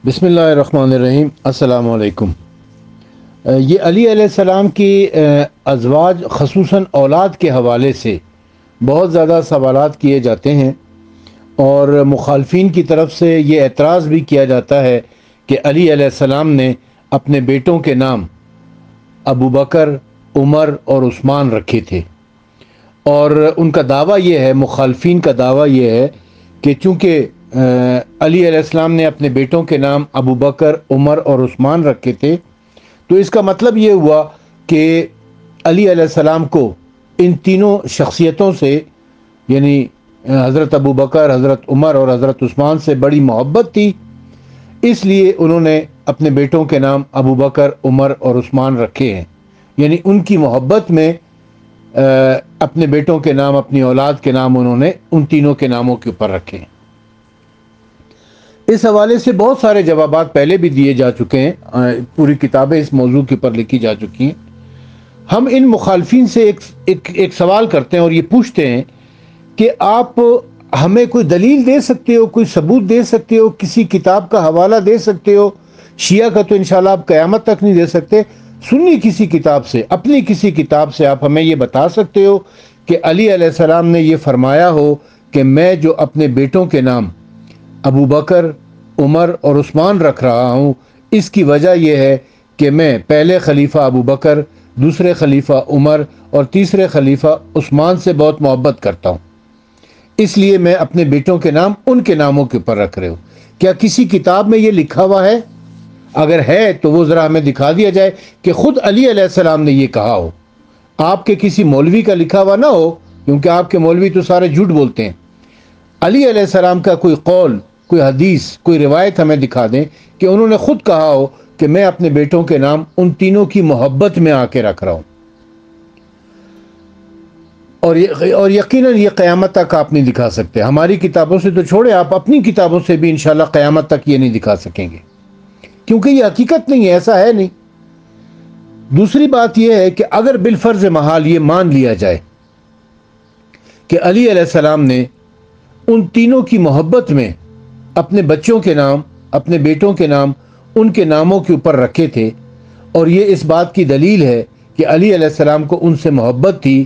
بسم اللہ الرحمن الرحیم۔ السلام علیکم۔ یہ علی علیہ السلام کی ازواج خصوصاً اولاد کے حوالے سے بہت زیادہ سوالات کیے جاتے ہیں، اور مخالفین کی طرف سے یہ اعتراض بھی کیا جاتا ہے کہ علی علیہ السلام نے اپنے بیٹوں کے نام ابو بکر، عمر اور عثمان رکھے تھے، اور ان کا دعویٰ یہ ہے، مخالفین کا دعویٰ یہ ہے کہ چونکہ علی علیہ السلام نے اپنے بیٹوں کے نام ابو بکر، عمر اور عثمان رکھے تھے، تو اس کا مطلب یہ ہوا کہ علی علیہ السلام کو ان تینوں شخصیتوں سے، یعنی حضرت ابو بکر، حضرت عمر اور حضرت عثمان سے بڑی محبت تھی، اس لیے انہوں نے اپنے بیٹوں کے نام ابو بکر، عمر اور عثمان رکھے ہیں، یعنی ان کی محبت میں اپنے بیٹوں کے نام، اپنی اولاد کے نام انہوں نے ان تینوں کے ناموں کے اوپر رکھے ہیں۔ اس حوالے سے بہت سارے جوابات پہلے بھی دیے جا چکے ہیں، پوری کتابیں اس موضوع کے اوپر لکھی جا چکی ہیں۔ ہم ان مخالفین سے ایک سوال کرتے ہیں اور یہ پوچھتے ہیں کہ آپ ہمیں کوئی دلیل دے سکتے ہو، کوئی ثبوت دے سکتے ہو، کسی کتاب کا حوالہ دے سکتے ہو؟ شیعہ کا تو انشاءاللہ آپ قیامت تک نہیں دے سکتے، سنی کسی کتاب سے، اپنی کسی کتاب سے آپ ہمیں یہ بتا سکتے ہو کہ علی علیہ السلام نے یہ فرمایا ہو کہ میں جو اپنے بیٹوں کے نام ابو بکر، عمر اور عثمان رکھ رہا ہوں، اس کی وجہ یہ ہے کہ میں پہلے خلیفہ ابو بکر، دوسرے خلیفہ عمر اور تیسرے خلیفہ عثمان سے بہت محبت کرتا ہوں، اس لیے میں اپنے بیٹوں کے نام ان کے ناموں کے اوپر رکھ رہے ہوں۔ کیا کسی کتاب میں یہ لکھا ہوا ہے؟ اگر ہے تو وہ ذرا ہمیں دکھا دیا جائے کہ خود علی علیہ السلام نے یہ کہا ہو، آپ کے کسی مولوی کا لکھا ہوا نہ ہو، کیونکہ آپ کے مولوی تو سارے جھوٹ بولتے ہیں۔ علی علیہ السلام کا کوئی قول، کوئی حدیث، کوئی روایت ہمیں دکھا دیں کہ انہوں نے خود کہا ہو کہ میں اپنے بیٹوں کے نام ان تینوں کی محبت میں آ کے رکھ رہا ہوں، اور یقیناً یہ قیامت تک آپ نہیں دکھا سکتے۔ ہماری کتابوں سے تو چھوڑے، آپ اپنی کتابوں سے بھی انشاءاللہ قیامت تک یہ نہیں دکھا سکیں گے، کیونکہ یہ حقیقت نہیں ہے، ایسا ہے نہیں۔ دوسری بات یہ ہے کہ اگر بالفرض محال یہ مان لیا جائے کہ علی علیہ السلام نے ان تینوں کی محبت میں اپنے بچوں کے نام، اپنے بیٹوں کے نام ان کے ناموں کے اوپر رکھے تھے، اور یہ اس بات کی دلیل ہے کہ علی علیہ السلام کو ان سے محبت تھی،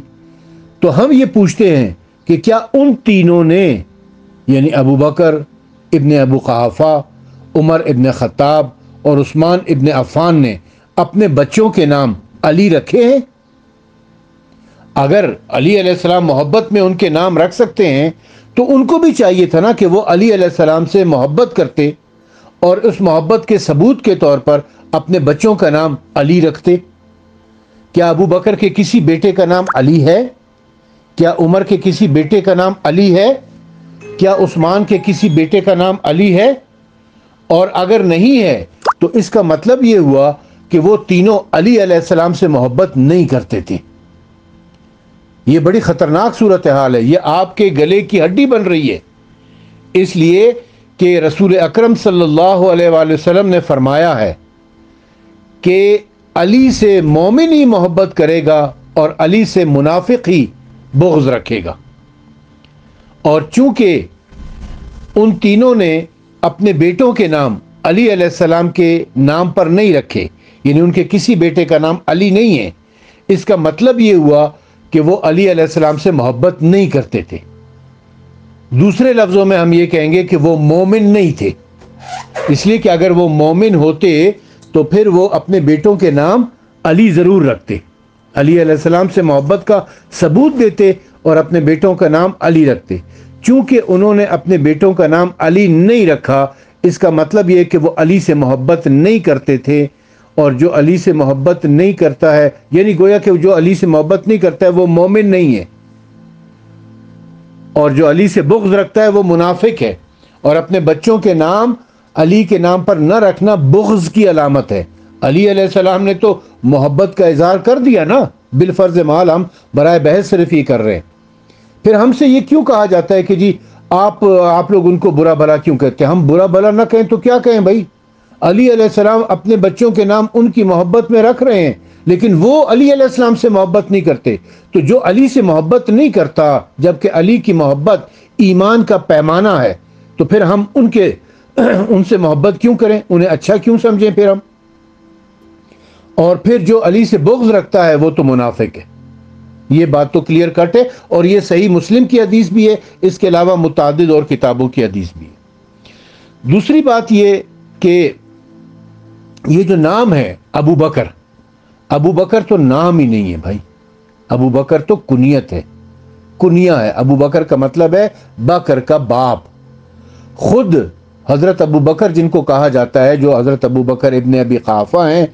تو ہم یہ پوچھتے ہیں کہ کیا ان تینوں نے، یعنی ابو بکر ابن ابو قحافہ، عمر ابن خطاب اور عثمان ابن عفان نے اپنے بچوں کے نام علی رکھے ہیں؟ اگر علی علیہ السلام محبت میں ان کے نام رکھ سکتے ہیں تو ان کو بھی چاہیے تھا نا کہ وہ علی علیہ السلام سے محبت کرتے اور اس محبت کے ثبوت کے طور پر اپنے بچوں کا نام علی رکھتے۔ کیا ابو بکر کے کسی بیٹے کا نام علی ہے؟ کیا عمر کے کسی بیٹے کا نام علی ہے؟ کیا عثمان کے کسی بیٹے کا نام علی ہے؟ اور اگر نہیں ہے تو اس کا مطلب یہ ہوا کہ وہ تینوں علی علیہ السلام سے محبت نہیں کرتے تھے۔ یہ بڑی خطرناک صورتحال ہے، یہ آپ کے گلے کی ہڈی بن رہی ہے، اس لیے کہ رسول اکرم صلی اللہ علیہ وآلہ وسلم نے فرمایا ہے کہ علی سے مومن ہی محبت کرے گا اور علی سے منافق ہی بغض رکھے گا، اور چونکہ ان تینوں نے اپنے بیٹوں کے نام علی علیہ السلام کے نام پر نہیں رکھے، یعنی ان کے کسی بیٹے کا نام علی نہیں ہے، اس کا مطلب یہ ہوا کہ وہ علی علیہ السلام سے محبت نہیں کرتے تھے۔ دوسرے لفظوں میں ہم یہ کہیں گے کہ وہ مومن نہیں تھے، اس لیے کہ اگر وہ مومن ہوتے تو پھر وہ اپنے بیٹوں کے نام علی ضرور رکھتے، علی علیہ السلام سے محبت کا ثبوت دیتے اور اپنے بیٹوں کا نام علی رکھتے۔ چونکہ انہوں نے اپنے بیٹوں کا نام علی نہیں رکھا، اس کا مطلب یہ کہ وہ علی سے محبت نہیں کرتے تھے، اور جو علی سے محبت نہیں کرتا ہے، یعنی گویا کہ جو علی سے محبت نہیں کرتا ہے وہ مومن نہیں ہے، اور جو علی سے بغض رکھتا ہے وہ منافق ہے، اور اپنے بچوں کے نام علی کے نام پر نہ رکھنا بغض کی علامت ہے۔ علی علیہ السلام نے تو محبت کا اظہار کر دیا نا، بالفرض محال ہم برائے بحث صرف یہ کر رہے ہیں۔ پھر ہم سے یہ کیوں کہا جاتا ہے کہ جی آپ لوگ ان کو برا بھلا کیوں کہتے ہیں؟ ہم برا بھلا نہ کہیں تو کیا کہیں بھائی؟ علی علیہ السلام اپنے بچوں کے نام ان کی محبت میں رکھ رہے ہیں، لیکن وہ علی علیہ السلام سے محبت نہیں کرتے، تو جو علی سے محبت نہیں کرتا جبکہ علی کی محبت ایمان کا پیمانہ ہے، تو پھر ہم ان کے ان سے محبت کیوں کریں, انہیں اچھا کیوں سمجھیں پھر ہم؟ اور پھر جو علی سے بغض رکھتا ہے وہ تو منافق ہے. یہ بات تو کلیئر کٹ ہے, اور یہ صحیح مسلم کی حدیث بھی ہے, اس کے علاوہ متعدد اور کتابوں کی حدیث بھی ہے. دوسری بات یہ کہ یہ جو نام ہے ابو بکر, ابو بکر تو نام ہی نہیں ہے بھائی, ابو بکر تو کنیت ہے, کنیا ہے. ابو بکر کا مطلب ہے بکر کا باپ. خود حضرت ابو بکر جن کو کہا جاتا ہے, جو حضرت ابو بکر ابن ابی قحافہ ہیں,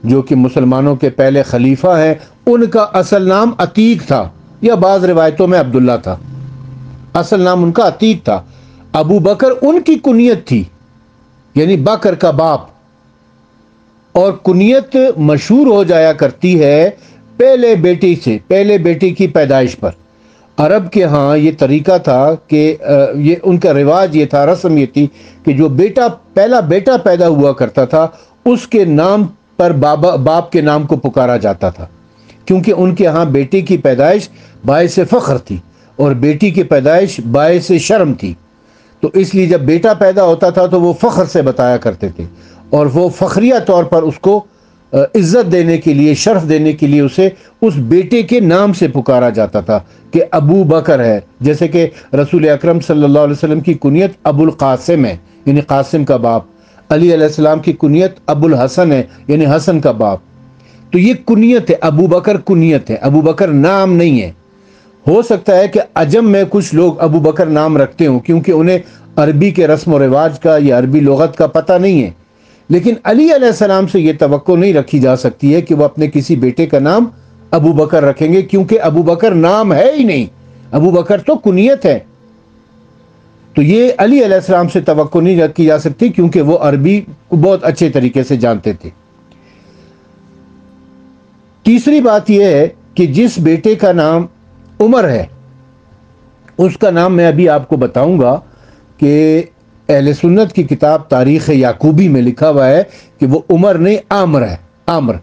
جو کہ مسلمانوں کے پہلے خلیفہ ہیں, ان کا اصل نام عتیق تھا, یا بعض روایتوں میں عبداللہ تھا. اصل نام ان کا عتیق تھا. ابو بکر ان کی کنیت تھی, یعنی بکر کا باپ. اور کنیت مشہور ہو جایا کرتی ہے پہلے بیٹی سے, پہلے بیٹی کی پیدائش پر. عرب کے ہاں یہ طریقہ تھا کہ یہ ان کا رواج یہ تھا, رسم یہ تھی کہ جو بیٹا پہلا بیٹا پیدا ہوا کرتا تھا اس کے نام پر باپ کے نام کو پکارا جاتا تھا, کیونکہ ان کے ہاں بیٹی کی پیدائش باعث فخر تھی اور بیٹی کی پیدائش باعث شرم تھی. تو اس لیے جب بیٹا پیدا ہوتا تھا تو وہ فخر سے بتایا کرتے تھے, اور وہ فخریہ طور پر اس کو عزت دینے کے لیے, شرف دینے کے لیے اسے اس بیٹے کے نام سے پکارا جاتا تھا کہ ابو بکر ہے. جیسے کہ رسول اکرم صلی اللہ علیہ وسلم کی کنیت ابو القاسم ہے, یعنی قاسم کا باپ. علی علیہ السلام کی کنیت ابو الحسن ہے, یعنی حسن کا باپ. تو یہ کنیت ہے, ابو بکر کنیت ہے, ابو بکر نام نہیں ہے. ہو سکتا ہے کہ عجم میں کچھ لوگ ابو بکر نام رکھتے ہوں کیونکہ انہیں عربی کے رسم و رواج کا یا عربی لغت کا پتہ نہیں ہے, لیکن علی علیہ السلام سے یہ توقع نہیں رکھی جا سکتی ہے کہ وہ اپنے کسی بیٹے کا نام ابو بکر رکھیں گے, کیونکہ ابو بکر نام ہے ہی نہیں, ابو بکر تو کنیت ہے. تو یہ علی علیہ السلام سے توقع نہیں رکھی جا سکتی کیونکہ وہ عربی کو بہت اچھے طریقے سے جانتے تھے. تیسری بات یہ ہے کہ جس بیٹے کا نام عمر ہے اس کا نام میں ابھی آپ کو بتاؤں گا کہ اہل سنت کی کتاب تاریخ یعقوبی میں لکھا ہوا ہے کہ وہ عمر نہیں عامر ہے. عامر,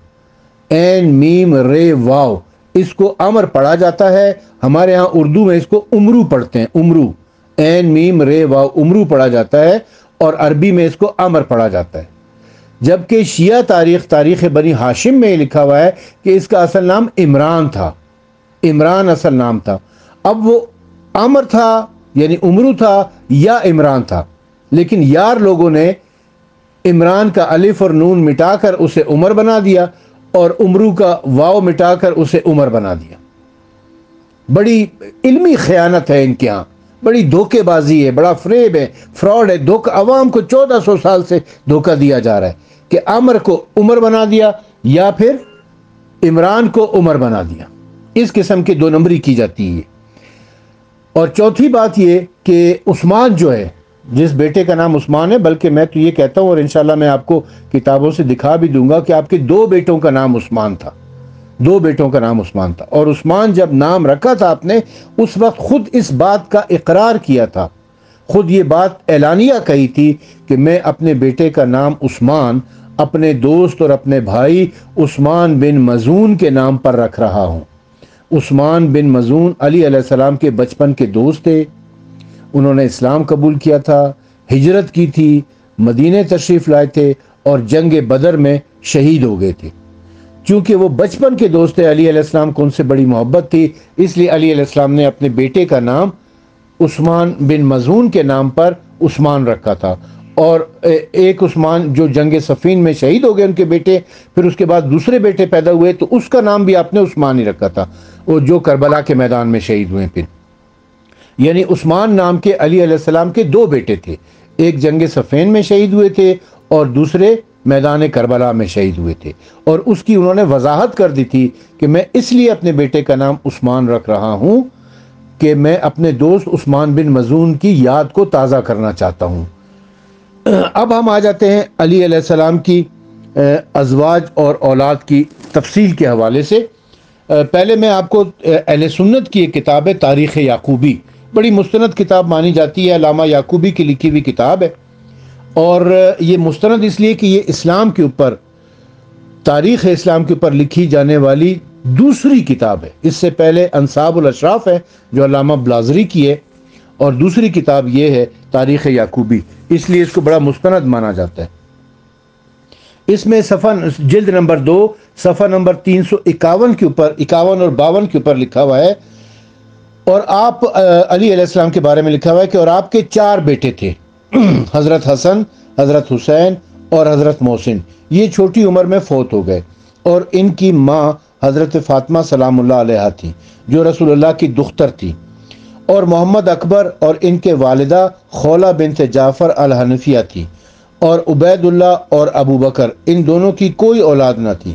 این میم رے واو, اس کو عمر پڑھا جاتا ہے. ہمارے ہاں اردو میں اس کو عمرو پڑھتے ہیں, عمرو, این میم رے واو عمرو پڑھا جاتا ہے, اور عربی میں اس کو عمر پڑھا جاتا ہے. جبکہ شیعہ تاریخ بنی ہاشم میں لکھا ہوا ہے کہ اس کا اصل نام عمران تھا, عمران اصل نام تھا. اب وہ عمر تھا یعنی عمرو تھا یا عمران تھا, لیکن یار لوگوں نے عمران کا الف اور نون مٹا کر اسے عمر بنا دیا اور عمرو کا واو مٹا کر اسے عمر بنا دیا. بڑی علمی خیانت ہے ان کے ہاں, بڑی دھوکے بازی ہے, بڑا فریب ہے, فراڈ ہے. عوام کو 1400 سال سے دھوکہ دیا جا رہا ہے کہ عمر کو عمر بنا دیا یا پھر عمران کو عمر بنا دیا. اس قسم کی دو نمبری کی جاتی ہے. اور چوتھی بات یہ کہ عثمان جو ہے, جس بیٹے کا نام عثمان ہے, بلکہ میں تو یہ کہتا ہوں اور انشاءاللہ میں آپ کو کتابوں سے دکھا بھی دوں گا کہ آپ کے 2 بیٹوں کا نام عثمان تھا, 2 بیٹوں کا نام عثمان تھا. اور عثمان جب نام رکھا تھا آپ نے, اس وقت خود اس بات کا اقرار کیا تھا, خود یہ بات اعلانیہ کہی تھی کہ میں اپنے بیٹے کا نام عثمان اپنے دوست اور اپنے بھائی عثمان بن مظعون کے نام پر رکھ رہا ہوں. عثمان بن مظعون علی علیہ السلام کے بچپن کے دوست تھے, انہوں نے اسلام قبول کیا تھا, ہجرت کی تھی, مدینے تشریف لائے تھے اور جنگ بدر میں شہید ہو گئے تھے. چونکہ وہ بچپن کے دوست تھے, علی علیہ السلام کو ان سے بڑی محبت تھی, اس لیے علی علیہ السلام نے اپنے بیٹے کا نام عثمان بن مظعون کے نام پر عثمان رکھا تھا. اور ایک عثمان جو جنگ صفین میں شہید ہو گئے ان کے بیٹے, پھر اس کے بعد دوسرے بیٹے پیدا ہوئے تو اس کا نام بھی آپ نے عثمان ہی رکھا تھا, وہ جو کربلا کے میدان میں شہید ہوئے. پھر یعنی عثمان نام کے علی علیہ السلام کے 2 بیٹے تھے, ایک جنگ صفین میں شہید ہوئے تھے اور دوسرے میدان کربلا میں شہید ہوئے تھے. اور اس کی انہوں نے وضاحت کر دی تھی کہ میں اس لیے اپنے بیٹے کا نام عثمان رکھ رہا ہوں کہ میں اپنے دوست عثمان بن مظعون کی یاد کو تازہ کرنا چاہتا ہوں. اب ہم آ جاتے ہیں علی علیہ السلام کی ازواج اور اولاد کی تفصیل کے حوالے سے. پہلے میں آپ کو اہل سنت کی ایک کتاب ہے تاریخ یعقوبی, بڑی مستند کتاب مانی جاتی ہے, علامہ یعقوبی کی لکھی ہوئی کتاب ہے. اور یہ مستند اس لیے کہ یہ اسلام کے اوپر, تاریخ اسلام کے اوپر لکھی جانے والی دوسری کتاب ہے. اس سے پہلے انصاب الاشراف ہے جو علامہ بلازری کی ہے, اور دوسری کتاب یہ ہے تاریخ یعقوبی. اس لیے اس کو بڑا مستند مانا جاتا ہے۔ اس میں صفحہ جلد نمبر 2 صفحہ نمبر 351 کے اوپر 51 اور 52 کے اوپر لکھا ہوا ہے، اور آپ علی علیہ السلام کے بارے میں لکھا ہوا ہے کہ اور آپ کے 4 بیٹے تھے، حضرت حسن، حضرت حسین اور حضرت محسن، یہ چھوٹی عمر میں فوت ہو گئے، اور ان کی ماں حضرت فاطمہ سلام اللہ علیہا تھی جو رسول اللہ کی دختر تھی، اور محمد اکبر اور ان کے والدہ خولہ بنت جعفر الحنفیہ تھی، اور عبید اللہ اور ابو بکر، ان دونوں کی کوئی اولاد نہ تھی۔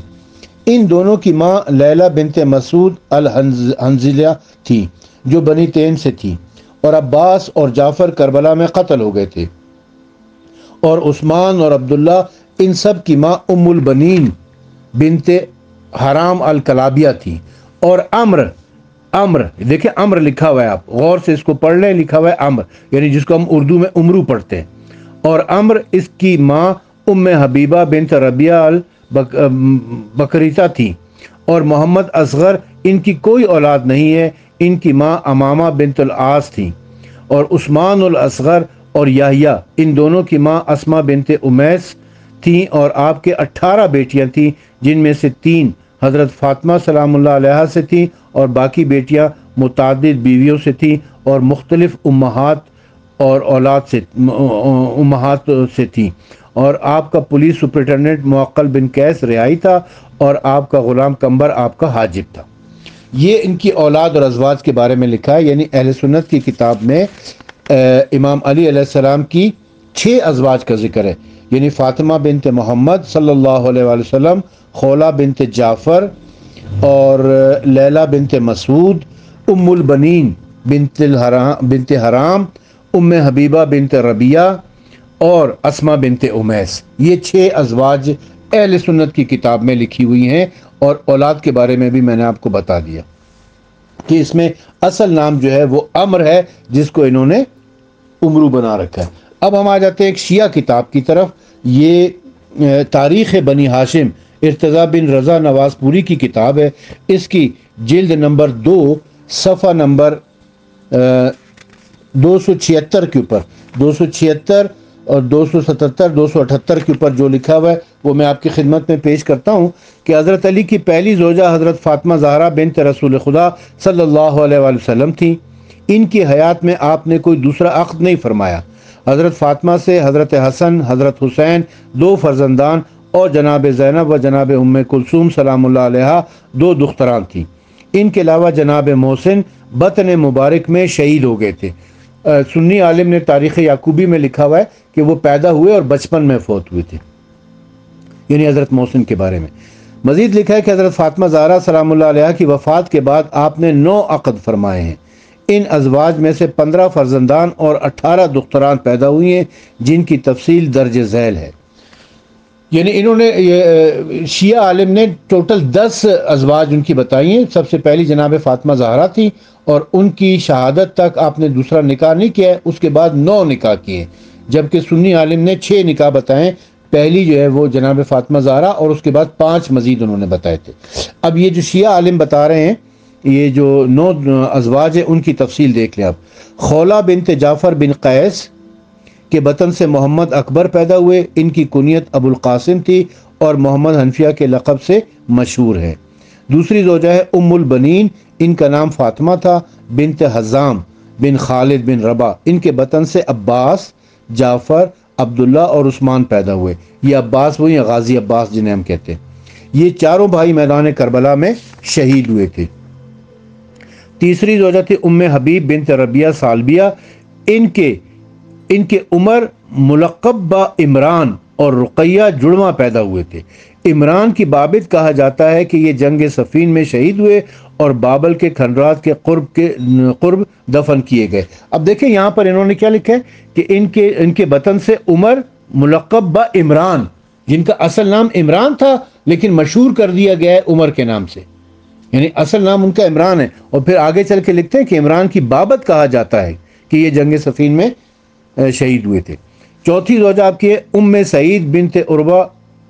ان دونوں کی ماں لیلہ بنت مسعود الحنزلیہ تھی جو بنی تیم سے تھی، اور عباس اور جعفر کربلا میں قتل ہو گئے تھے، اور عثمان اور عبداللہ ان سب کی ماں ام البنین بنت حرام الکلابیہ تھی، اور امر دیکھیں امر لکھا ہوا ہے، آپ غور سے اس کو پڑھ لیں، لکھا ہوا ہے امر، یعنی جس کو ہم اردو میں امرو پڑھتے ہیں، اور امر اس کی ماں ام حبیبہ بنت ربیعہ البکریتا تھی، اور محمد اصغر ان کی کوئی اولاد نہیں ہے، ان کی ماں امامہ بنت العاص تھی، اور عثمان الاصغر اور یحییٰ ان دونوں کی ماں اسماء بنت امیس تھیں، اور آپ کے 18 بیٹیاں تھیں، جن میں سے 3 حضرت فاطمہ سلام اللہ علیہا سے تھیں، اور باقی بیٹیاں متعدد بیویوں سے تھیں اور مختلف امہات اور اولاد سے امہات سے تھیں، اور آپ کا پولیس سپرنٹینڈنٹ معقل بن قیس رہائی تھا، اور آپ کا غلام قمبر آپ کا حاجب تھا۔ یہ ان کی اولاد اور ازواج کے بارے میں لکھا ہے، یعنی اہل سنت کی کتاب میں امام علی علیہ السلام کی 6 ازواج کا ذکر ہے، یعنی فاطمہ بنت محمد صلی اللہ علیہ وآلہ وسلم، خولہ بنت جعفر اور لیلہ بنت مسعود، ام البنین بنت حرام، ام حبیبہ بنت ربیعہ اور اسماء بنت امیس۔ یہ 6 ازواج اہل سنت کی کتاب میں لکھی ہوئی ہیں، اور اولاد کے بارے میں بھی میں نے آپ کو بتا دیا کہ اس میں اصل نام جو ہے وہ امر ہے، جس کو انہوں نے امرو بنا رکھا ہے۔ اب ہم آ جاتے ہیں ایک شیعہ کتاب کی طرف، یہ تاریخ بنی ہاشم ارتضیٰ بن رضا نواز پوری کی کتاب ہے، اس کی جلد نمبر 2 صفحہ نمبر 276 کے اوپر 276 اور 277 278 کے اوپر جو لکھا ہوا ہے وہ میں آپ کی خدمت میں پیش کرتا ہوں کہ حضرت علی کی پہلی زوجہ حضرت فاطمہ زہرا بنت رسول خدا صلی اللہ علیہ وآلہ وسلم تھی۔ ان کی حیات میں آپ نے کوئی دوسرا عقد نہیں فرمایا۔ حضرت فاطمہ سے حضرت حسن، حضرت حسین 2 فرزندان، اور جناب زینب و جناب ام کلثوم سلام اللہ علیہا 2 دختران تھیں۔ ان کے علاوہ جناب محسن بطن مبارک میں شہید ہو گئے تھے۔ سنی عالم نے تاریخ یعقوبی میں لکھا ہوا ہے کہ وہ پیدا ہوئے اور بچپن میں فوت ہوئے تھے، یعنی حضرت محسن کے بارے میں۔ مزید لکھا ہے کہ حضرت فاطمہ زہرا سلام اللہ علیہا کی وفات کے بعد آپ نے 9 عقد فرمائے ہیں۔ ان ازواج میں سے 15 فرزندان اور 18 دختران پیدا ہوئی ہیں، جن کی تفصیل درج ذیل ہے۔ یعنی انہوں نے شیعہ عالم نے ٹوٹل 10 ازواج ان کی بتائی ہیں۔ سب سے پہلی جناب فاطمہ زہرا تھی، اور ان کی شہادت تک آپ نے دوسرا نکاح نہیں کیا ہے، اس کے بعد 9 نکاح کیے، جبکہ سنی عالم نے 6 نکاح بتائے۔ پہلی جو ہے وہ جناب فاطمہ زہرا، اور اس کے بعد 5 مزید انہوں نے بتائے تھے۔ اب یہ جو شیعہ عالم بتا رہے ہیں، یہ جو 9 ازواج ہیں ان کی تفصیل دیکھ لیں آپ۔ خولہ بنت جعفر بن قیس کے بطن سے محمد اکبر پیدا ہوئے، ان کی کنیت ابو القاسم تھی اور محمد حنفیہ کے لقب سے مشہور ہے۔ دوسری زوجہ ہے ام البنین، ان کا نام فاطمہ تھا، بنت حزام بن خالد بن ربا، ان کے بطن سے عباس، جعفر، عبداللہ اور عثمان پیدا ہوئے۔ یہ عباس وہی غازی عباس جنہیں ہم کہتے ہیں۔ یہ چاروں بھائی میدان کربلا میں شہید ہوئے تھے۔ تیسری زوجہ تھی ام حبیب بنت ربیعہ سالبیہ، ان کے عمر ملقب با عمران اور رقیہ جڑواں پیدا ہوئے تھے۔ عمران کی بابت کہا جاتا ہے کہ یہ جنگ صفین میں شہید ہوئے اور بابل کے کھنڈرات کے قرب دفن کیے گئے۔ اب دیکھیں یہاں پر انہوں نے کیا لکھا ہے کہ ان کے بطن سے عمر ملقب با عمران، جن کا اصل نام عمران تھا لیکن مشہور کر دیا گیا ہے عمر کے نام سے، یعنی اصل نام ان کا عمران ہے، اور پھر آگے چل کے لکھتے ہیں کہ عمران کی بابت کہا جاتا ہے کہ یہ جنگ صفین میں شہید ہوئے تھے۔ چوتھی زوجہ آپ کی ہے ام سعید بنت عروہ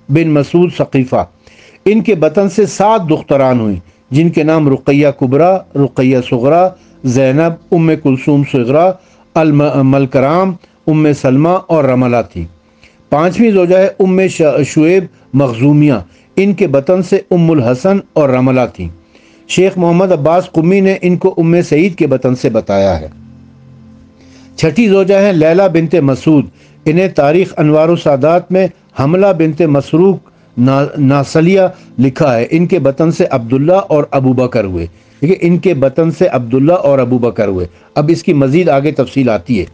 بن مسعود ثقیفہ، ان کے بطن سے 7 دختران ہوئیں، جن کے نام رقیہ کبریٰ، رقیہ صغریٰ، زینب، ام کلثوم صغریٰ، الملکرام ام سلمہ اور رملہ تھی۔ پانچویں زوجہ ہے ام شعیب مخزومیہ، ان کے بطن سے ام الحسن اور رملہ تھیں۔ شیخ محمد عباس قمی نے ان کو ام سعید کے بطن سے بتایا ہے۔ چھٹی زوجہ ہیں لیلہ بنت مسعود، انہیں تاریخ انوار السادات میں حملہ بنت مسروق ناصلیہ لکھا ہے، ان کے بطن سے عبداللہ اور ابو بکر ہوئے۔ دیکھیں ان کے بطن سے عبداللہ اور ابو بکر ہوئے، اب اس کی مزید آگے تفصیل آتی ہے۔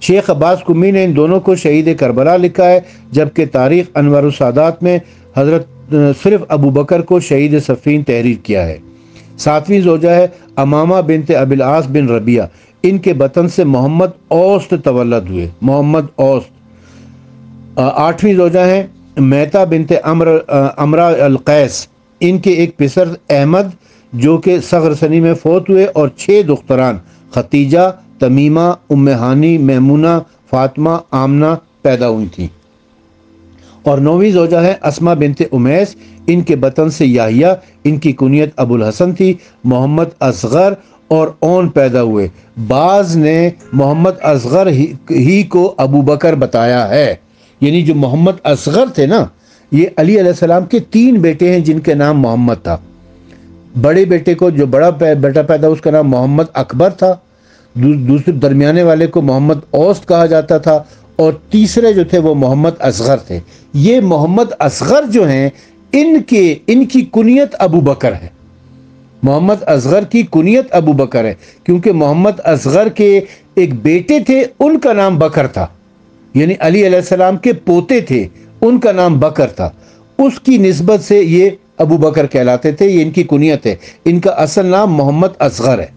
شیخ عباس قمی نے ان دونوں کو شہید کربلا لکھا ہے، جبکہ تاریخ انوار السادات میں حضرت صرف ابو بکر کو شہید صفین تحریر کیا ہے۔ ساتویں زوجہ ہے امامہ بنت ابی العاص بن ربیعہ، ان کے بطن سے محمد اوست تولد ہوئے، محمد اوست۔ آٹھویں زوجہ ہیں میتا بنت امرا القیس، ان کے ایک پسر احمد جو کہ صغر سنی میں فوت ہوئے، اور 6 دختران ختیجہ، تمیمہ، ام ہانی، میمونہ، فاطمہ، آمنہ پیدا ہوئی تھیں۔ اور 9ویں زوجہ ہے اسماء بنت امیس، ان کے بطن سے یحییٰ، ان کی کنیت ابو الحسن تھی، محمد اصغر اور اون پیدا ہوئے۔ بعض نے محمد اصغر ہی کو ابو بکر بتایا ہے، یعنی جو محمد اصغر تھے نا، یہ علی علیہ السلام کے 3 بیٹے ہیں جن کے نام محمد تھا۔ بڑے بیٹے کو جو بڑا بیٹا پیدا اس کا نام محمد اکبر تھا، دوسرے درمیانے والے کو محمد اوست کہا جاتا تھا، اور تیسرے جو تھے وہ محمد اصغر تھے۔ یہ محمد اصغر جو ہیں ان کی کنیت ابو بکر ہے، محمد اصغر کی کنیت ابو بکر ہے، کیونکہ محمد اصغر کے ایک بیٹے تھے، ان کا نام بکر تھا، یعنی علی علیہ السلام کے پوتے تھے، ان کا نام بکر تھا، اس کی نسبت سے یہ ابو بکر کہلاتے تھے، یہ ان کی کنیت ہے، ان کا اصل نام محمد اصغر ہے۔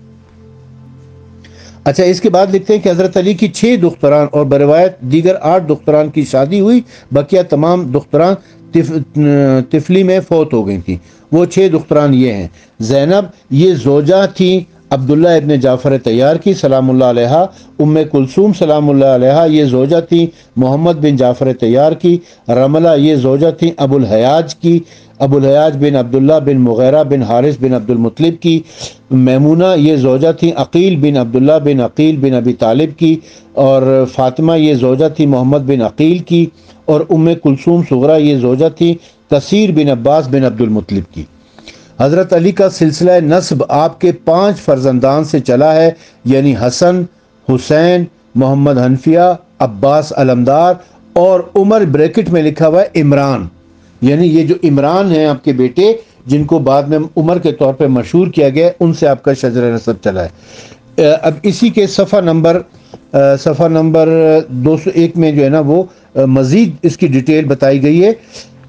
اچھا، اس کے بعد لکھتے ہیں کہ حضرت علی کی 6 دختران اور بروایت دیگر 8 دختران کی شادی ہوئی، بقیہ تمام دختران طفلی میں فوت ہو گئی تھیں۔ وہ 6 دختران یہ ہیں: زینب، یہ زوجہ تھیں عبداللہ ابن جعفر طیار کی سلام اللہ علیہ۔ ام کلثوم سلام اللہ علیہ، یہ زوجہ تھیں محمد بن جعفر طیار کی۔ رملہ، یہ زوجہ تھیں ابو الحیاج کی، ابو الحیاج بن عبداللہ بن مغیرہ بن حارث بن عبد المطلب کی۔ میمونہ، یہ زوجہ تھیں عقیل بن عبداللہ بن عقیل بن ابی طالب کی، اور فاطمہ یہ زوجہ تھی محمد بن عقیل کی، اور ام کلثوم صغرا یہ زوجہ تھی کثیر بن عباس بن عبد المطلب کی۔ حضرت علی کا سلسلہ نسب آپ کے 5 فرزندان سے چلا ہے، یعنی حسن، حسین، محمد حنفیہ، عباس علمدار، اور عمر بریکٹ میں لکھا ہوا ہے عمران، یعنی یہ جو عمران ہیں آپ کے بیٹے جن کو بعد میں عمر کے طور پہ مشہور کیا گیا، ان سے آپ کا شجرہ نسب چلا ہے۔ اب اسی کے صفحہ نمبر 201 میں جو ہے نا وہ مزید اس کی ڈیٹیل بتائی گئی ہے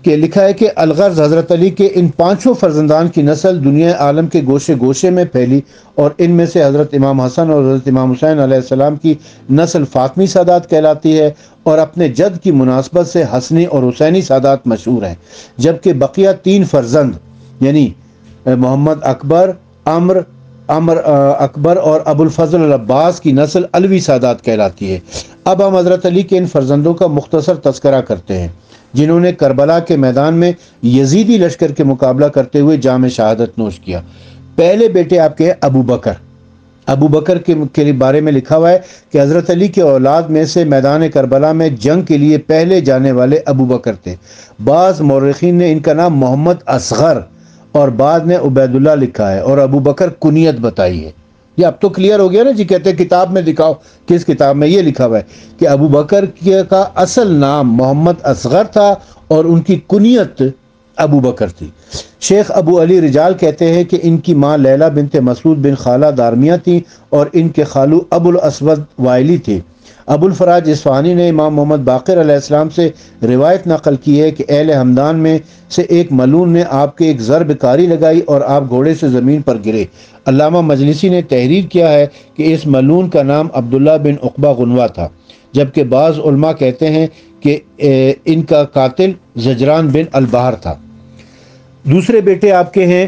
کہ لکھا ہے کہ الغرض حضرت علی کے ان 5 فرزندان کی نسل دنیا عالم کے گوشے گوشے میں پھیلی، اور ان میں سے حضرت امام حسن اور حضرت امام حسین علیہ السلام کی نسل فاطمی سادات کہلاتی ہے، اور اپنے جد کی مناسبت سے حسنی اور حسینی سادات مشہور ہیں، جبکہ بقیہ 3 فرزند یعنی محمد اکبر، عمر اکبر اور ابو الفضل العباس کی نسل علوی سادات کہلاتی ہے۔ اب ہم حضرت علی کے ان فرزندوں کا مختصر تذکرہ کرتے ہیں جنہوں نے کربلا کے میدان میں یزیدی لشکر کے مقابلہ کرتے ہوئے جام شہادت نوش کیا۔ پہلے بیٹے آپ کے ابو بکر کے بارے میں لکھا ہوا ہے کہ حضرت علی کے اولاد میں سے میدان کربلا میں جنگ کے لیے پہلے جانے والے ابو بکر تھے۔ بعض مورخین نے ان کا نام محمد اصغر اور بعد میں عبید اللہ لکھا ہے، اور ابو بکر کنیت بتائی ہے۔ یہ اب تو کلیئر ہو گیا نا جی، کہتے ہیں کتاب میں دکھاؤ، کس کتاب میں؟ یہ لکھا ہوا ہے کہ ابو بکر کا اصل نام محمد اصغر تھا اور ان کی کنیت ابو بکر تھی۔ شیخ ابو علی رجال کہتے ہیں کہ ان کی ماں لیلہ بنت مسعود بن خالہ دارمیہ تھیں، اور ان کے خالو ابو الاسود وائلی تھے۔ ابو الفراج اصفہانی نے امام محمد باقر علیہ السلام سے روایت نقل کی ہے کہ اہل ہمدان میں سے ایک ملون نے آپ کے ایک ضرب کاری لگائی اور آپ گھوڑے سے زمین پر گرے۔ علامہ مجلسی نے تحریر کیا ہے کہ اس ملون کا نام عبداللہ بن عقبہ غنوہ تھا، جبکہ بعض علماء کہتے ہیں کہ ان کا قاتل زجران بن البحر تھا۔ دوسرے بیٹے آپ کے ہیں،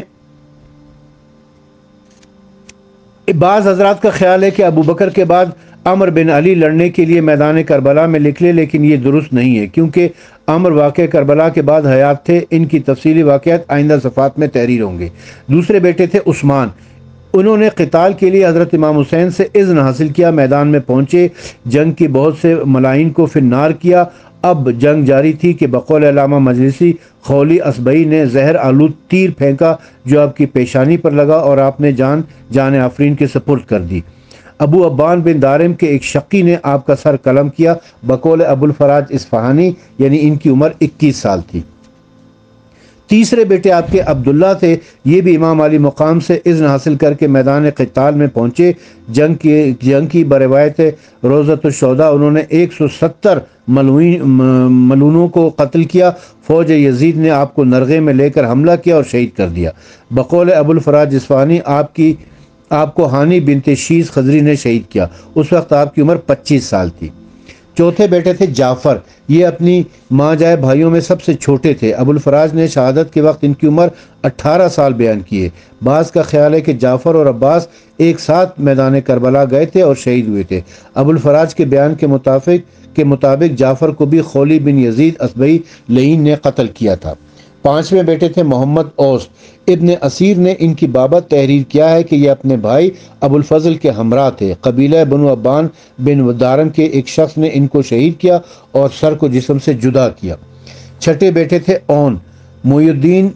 بعض حضرات کا خیال ہے کہ ابو بکر کے بعد عمر بن علی لڑنے کے لیے میدان کربلا میں نکلے، لیکن یہ درست نہیں ہے کیونکہ عمر واقع کربلا کے بعد حیات تھے۔ ان کی تفصیلی واقعات آئندہ صفحات میں تحریر ہوں گے۔ دوسرے بیٹے تھے عثمان، انہوں نے قتال کے لیے حضرت امام حسین سے اذن حاصل کیا، میدان میں پہنچے، جنگ کی بہت سے ملائن کو فی النار کیا۔ اب جنگ جاری تھی کہ بقول علامہ مجلسی خولی اصبعی نے زہر آلود تیر پھینکا جو آپ کی پیشانی پر لگا اور آپ نے جان آفرین کے سپرد کر دی۔ ابو عبان بن دارم کے ایک شقی نے آپ کا سر قلم کیا، بقول ابو الفراج اصفہانی، یعنی ان کی عمر 21 سال تھی۔ تیسرے بیٹے آپ کے عبداللہ تھے، یہ بھی امام علی مقام سے اذن حاصل کر کے میدان قتال میں پہنچے۔ جنگ کی بروایت روزۃ الشہداء انہوں نے 170 ملونوں کو قتل کیا۔ فوج یزید نے آپ کو نرغے میں لے کر حملہ کیا اور شہید کر دیا۔ بقول ابو الفراج اصفہانی آپ کو ہانی بنت شیز خضری نے شہید کیا، اس وقت آپ کی عمر 25 سال تھی۔ چوتھے بیٹے تھے جعفر، یہ اپنی ماں جائے بھائیوں میں سب سے چھوٹے تھے۔ ابو الفراج نے شہادت کے وقت ان کی عمر 18 سال بیان کیے۔ بعض کا خیال ہے کہ جعفر اور عباس ایک ساتھ میدان کربلا گئے تھے اور شہید ہوئے تھے۔ ابو الفراج کے بیان کے مطابق جعفر کو بھی خولی بن یزید اصبعی لعین نے قتل کیا تھا۔ پانچویں بیٹے تھے محمد اوس، ابن اسیر نے ان کی بابت تحریر کیا ہے کہ یہ اپنے بھائی ابو الفضل کے ہمراہ تھے۔ قبیلہ بنو عبان بن دارم کے ایک شخص نے ان کو شہید کیا اور سر کو جسم سے جدا کیا۔ چھٹے بیٹے تھے اون، محی الدین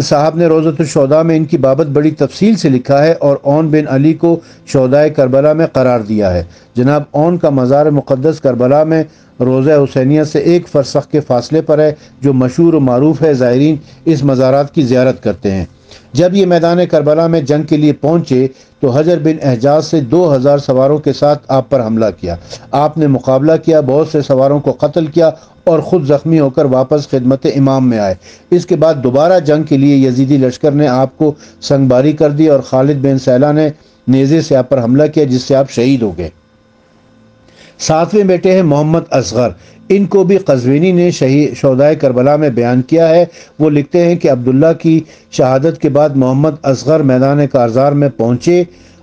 صاحب نے روزۃ الشہداء میں ان کی بابت بڑی تفصیل سے لکھا ہے اور اون بن علی کو شہدائے کربلا میں قرار دیا ہے۔ جناب اون کا مزار مقدس کربلا میں روضہ حسینیہ سے 1 فرسخ کے فاصلے پر ہے، جو مشہور و معروف ہے۔ زائرین اس مزارات کی زیارت کرتے ہیں۔ جب یہ میدان کربلا میں جنگ کے لیے پہنچے تو حجر بن احجاز سے 2000 سواروں کے ساتھ آپ پر حملہ کیا۔ آپ نے مقابلہ کیا، بہت سے سواروں کو قتل کیا اور خود زخمی ہو کر واپس خدمت امام میں آئے۔ اس کے بعد دوبارہ جنگ کے لیے یزیدی لشکر نے آپ کو سنگباری کر دی اور خالد بن سیلہ نے نیزے سے آپ پر حملہ کیا، جس سے آپ شہید ہو گئے۔ ساتویں بیٹے ہیں محمد اصغر، ان کو بھی قزوینی نے شہدائے کربلا میں بیان کیا ہے۔ وہ لکھتے ہیں کہ عبداللہ کی شہادت کے بعد محمد اصغر میدان کارزار میں پہنچے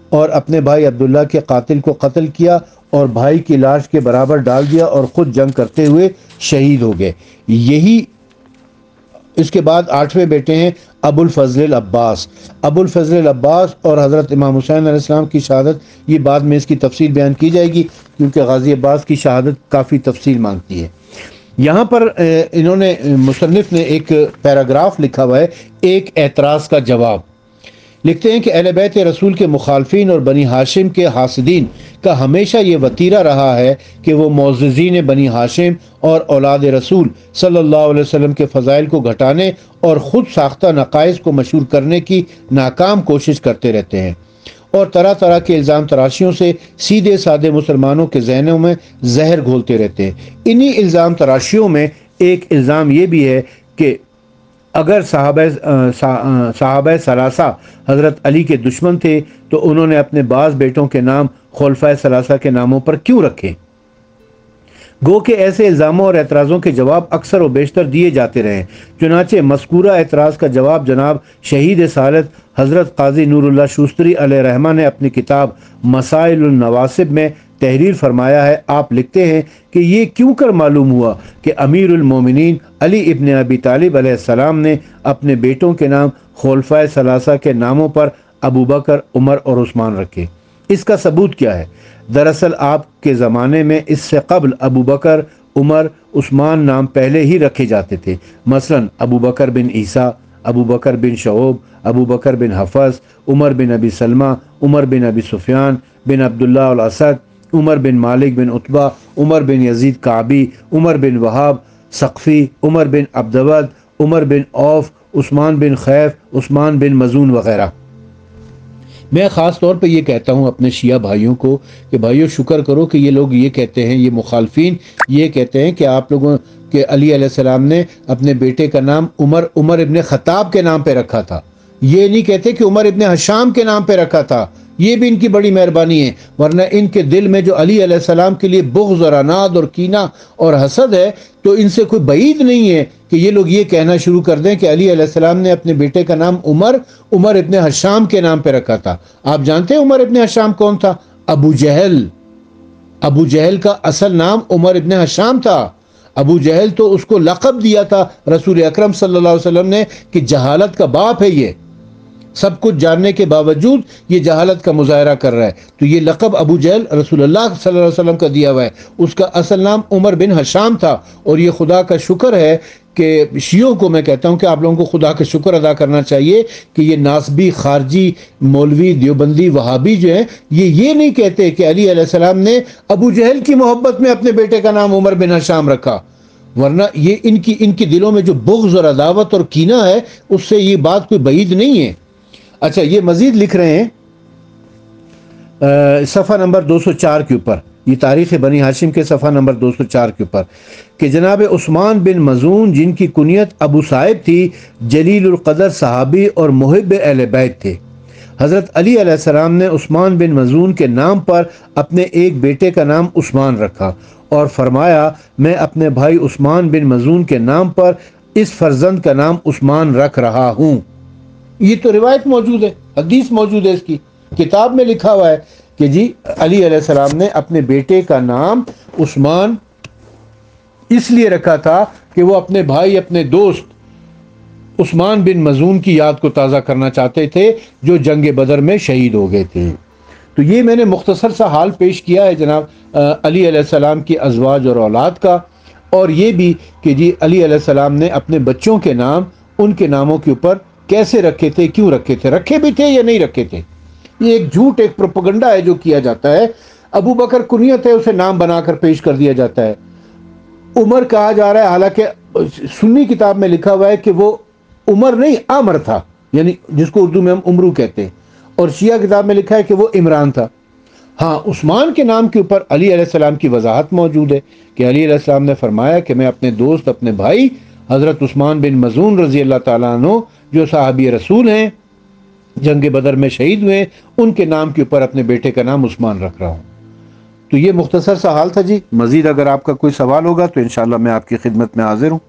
اور اپنے بھائی عبداللہ کے قاتل کو قتل کیا اور بھائی کی لاش کے برابر ڈال دیا اور خود جنگ کرتے ہوئے شہید ہو گئے۔ اس کے بعد آٹھویں بیٹے ہیں ابو الفضل العباس۔ ابو الفضل العباس اور حضرت امام حسین علیہ السلام کی شہادت، یہ بعد میں اس کی تفصیل بیان کی جائے گی کیونکہ غازی عباس کی شہادت کافی تفصیل مانگتی ہے۔ یہاں پر انہوں نے مصنف نے ایک پیراگراف لکھا ہوا ہے، ایک اعتراض کا جواب۔ لکھتے ہیں کہ اہل بیت رسول کے مخالفین اور بنی ہاشم کے حاسدین کا ہمیشہ یہ وتیرہ رہا ہے کہ وہ معززین بنی ہاشم اور اولاد رسول صلی اللہ علیہ وسلم کے فضائل کو گھٹانے اور خود ساختہ نقائص کو مشہور کرنے کی ناکام کوشش کرتے رہتے ہیں اور طرح طرح کے الزام تراشیوں سے سیدھے سادے مسلمانوں کے ذہنوں میں زہر گھولتے رہتے ہیں۔ انہی الزام تراشیوں میں ایک الزام یہ بھی ہے کہ اگر صحابہ ثلاثہ حضرت علی کے دشمن تھے تو انہوں نے اپنے بعض بیٹوں کے نام خلفائے ثلاثہ کے ناموں پر کیوں رکھے؟ گو کہ ایسے الزاموں اور اعتراضوں کے جواب اکثر و بیشتر دیے جاتے رہے، چنانچہ مذکورہ اعتراض کا جواب جناب شہید سالت حضرت قاضی نور اللہ شوستری علیہ رحمہ نے اپنی کتاب مسائل النواسب میں تحریر فرمایا ہے۔ آپ لکھتے ہیں کہ یہ کیوں کر معلوم ہوا کہ امیر المومنین علی ابن ابی طالب علیہ السلام نے اپنے بیٹوں کے نام خلفائے ثلاثہ کے ناموں پر ابو بکر، عمر اور عثمان رکھے؟ اس کا ثبوت کیا ہے؟ دراصل آپ کے زمانے میں اس سے قبل ابو بکر، عمر، عثمان نام پہلے ہی رکھے جاتے تھے۔ مثلا ابو بکر بن عیسیٰ، ابو بکر بن شعوب، ابو بکر بن حفص، عمر بن ابی سلمہ، عمر بن ابی سفیان بن عبداللہ الاسد، عمر بن مالک بن عتبہ، عمر بن یزید کعبی، عمر بن وہاب ثقفی، عمر بن عبدود، عمر بن عوف، عثمان بن خیف، عثمان بن مزون وغیرہ۔ میں خاص طور پہ یہ کہتا ہوں اپنے شیعہ بھائیوں کو کہ بھائیوں شکر کرو کہ یہ لوگ یہ کہتے ہیں، یہ مخالفین یہ کہتے ہیں کہ آپ لوگوں کے علی علیہ السلام نے اپنے بیٹے کا نام عمر ابن خطاب کے نام پہ رکھا تھا، یہ نہیں کہتے کہ عمر ابن حشام کے نام پہ رکھا تھا۔ یہ بھی ان کی بڑی مہربانی ہے، ورنہ ان کے دل میں جو علی علیہ السلام کے لیے بغض اور عناد اور کینہ اور حسد ہے تو ان سے کوئی بعید نہیں ہے کہ یہ لوگ یہ کہنا شروع کر دیں کہ علی علیہ السلام نے اپنے بیٹے کا نام عمر ابن حشام کے نام پہ رکھا تھا۔ آپ جانتے ہیں عمر ابن حشام کون تھا؟ ابو جہل کا اصل نام عمر ابن حشام تھا۔ ابو جہل تو اس کو لقب دیا تھا رسول اکرم صلی اللہ علیہ وسلم نے کہ جہالت کا باپ ہے یہ، سب کچھ جاننے کے باوجود یہ جہالت کا مظاہرہ کر رہا ہے. تو یہ لقب ابو جہل رسول اللہ صلی اللہ علیہ وسلم کا دیا ہوا ہے. اس کا اصل نام عمر بن حشام تھا. اور یہ خدا کا شکر ہے کہ شیعوں کو میں کہتا ہوں کہ آپ لوگوں کو خدا کا شکر ادا کرنا چاہیے کہ یہ ناسبی، خارجی، مولوی، دیوبندی، وہابی جو ہیں یہ نہیں کہتے کہ علی علیہ السلام نے ابو جہل کی محبت میں اپنے بیٹے کا نام عمر بن حشام رکھا. ورنہ یہ ان کی دلوں میں جو بغض اور عداوت اور کینہ ہے اس سے یہ بات کوئی بعید نہیں ہے. اچھا، یہ مزید لکھ رہے ہیں صفحہ نمبر 204 کے اوپر، یہ تاریخ بنی ہاشم کے صفحہ نمبر 204 کے اوپر، کہ جناب عثمان بن مظعون جن کی کنیت ابو صائب تھی، جلیل القدر صحابی اور محب اہل بیت تھے. حضرت علی علیہ السلام نے عثمان بن مظعون کے نام پر اپنے ایک بیٹے کا نام عثمان رکھا اور فرمایا میں اپنے بھائی عثمان بن مظعون کے نام پر اس فرزند کا نام عثمان رکھ رہا ہوں. یہ تو روایت موجود ہے، حدیث موجود ہے، اس کی کتاب میں لکھا ہوا ہے کہ جی علی علیہ السلام نے اپنے بیٹے کا نام عثمان اس لیے رکھا تھا کہ وہ اپنے بھائی، اپنے دوست عثمان بن مظعون کی یاد کو تازہ کرنا چاہتے تھے جو جنگ بدر میں شہید ہو گئے تھے. تو یہ میں نے مختصر سا حال پیش کیا ہے جناب علی علیہ السلام کی ازواج اور اولاد کا، اور یہ بھی کہ جی علی علیہ السلام نے اپنے بچوں کے نام ان کے ناموں کے اوپر کیسے رکھے تھے، کیوں رکھے تھے، رکھے بھی تھے یا نہیں رکھے تھے. یہ ایک جھوٹ، ایک پروپیگنڈا ہے جو کیا جاتا ہے. ابو بکر کنیت ہے، اسے نام بنا کر پیش کر دیا جاتا ہے. عمر کہا جا رہا ہے، حالانکہ سنی کتاب میں لکھا ہوا ہے کہ وہ عمر نہیں عامر تھا، یعنی جس کو اردو میں ہم عمرو کہتے ہیں، اور شیعہ کتاب میں لکھا ہے کہ وہ عمران تھا. ہاں، عثمان کے نام کے اوپر علی علیہ السلام کی وضاحت موجود ہے کہ علی علیہ السلام نے فرمایا کہ میں اپنے دوست، اپنے بھائی حضرت عثمان بن مظعون رضی اللہ تعالیٰ عنہ جو صحابی رسول ہیں، جنگ بدر میں شہید ہوئے، ان کے نام کے اوپر اپنے بیٹے کا نام عثمان رکھ رہا ہوں. تو یہ مختصر سا حال تھا جی. مزید اگر آپ کا کوئی سوال ہوگا تو انشاءاللہ میں آپ کی خدمت میں حاضر ہوں.